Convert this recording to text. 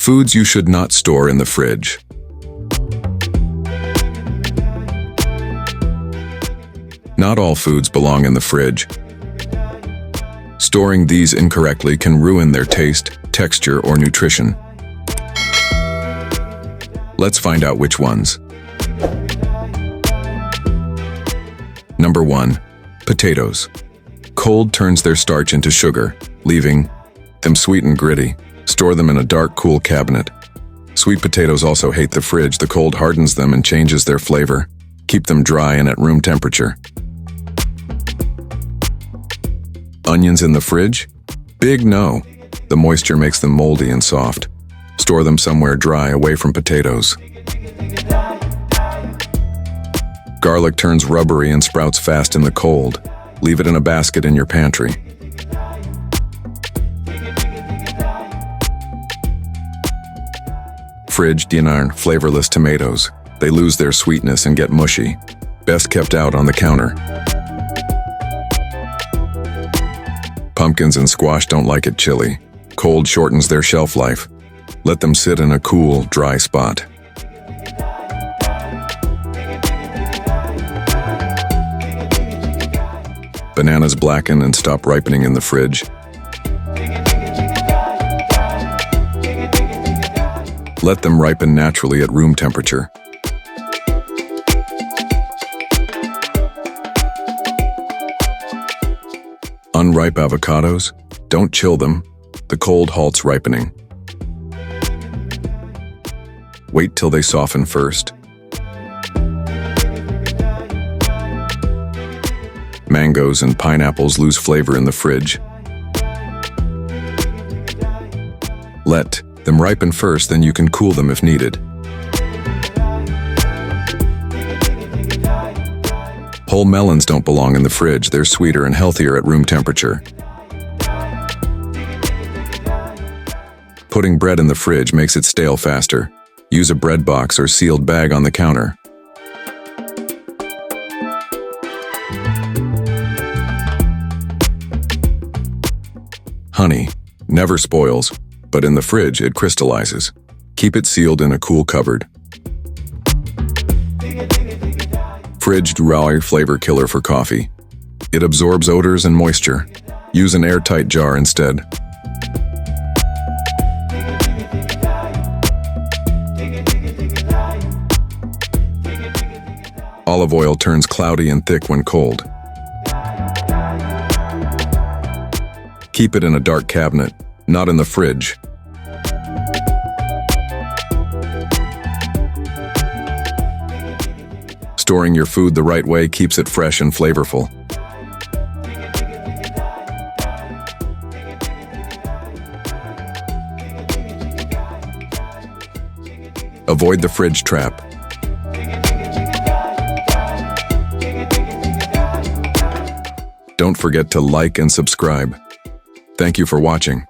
Foods you should not store in the fridge. Not all foods belong in the fridge. Storing these incorrectly can ruin their taste, texture, or nutrition. Let's find out which ones. Number 1. Potatoes. Cold turns their starch into sugar, leaving them sweet and gritty. Store them in a dark, cool cabinet. Sweet potatoes also hate the fridge. The cold hardens them and changes their flavor. Keep them dry and at room temperature. Onions in the fridge? Big no. The moisture makes them moldy and soft. Store them somewhere dry, away from potatoes. Garlic turns rubbery and sprouts fast in the cold. Leave it in a basket in your pantry. Fridge DNR flavorless tomatoes. They lose their sweetness and get mushy. Best kept out on the counter. Pumpkins and squash don't like it chilly. Cold shortens their shelf life. Let them sit in a cool, dry spot. Bananas blacken and stop ripening in the fridge. Let them ripen naturally at room temperature. Unripe avocados? Don't chill them. The cold halts ripening. Wait till they soften first. Mangoes and pineapples lose flavor in the fridge. Let them ripen first, then you can cool them if needed. Whole melons don't belong in the fridge. They're sweeter and healthier at room temperature. Putting bread in the fridge makes it stale faster. Use a bread box or sealed bag on the counter. Honey never spoils, but in the fridge it crystallizes. Keep it sealed in a cool cupboard. Fridge rubbery flavor killer for coffee. It absorbs odors and moisture. Use an airtight jar instead. Olive oil turns cloudy and thick when cold. Keep it in a dark cabinet, not in the fridge. Storing your food the right way keeps it fresh and flavorful. Avoid the fridge trap. Don't forget to like and subscribe. Thank you for watching.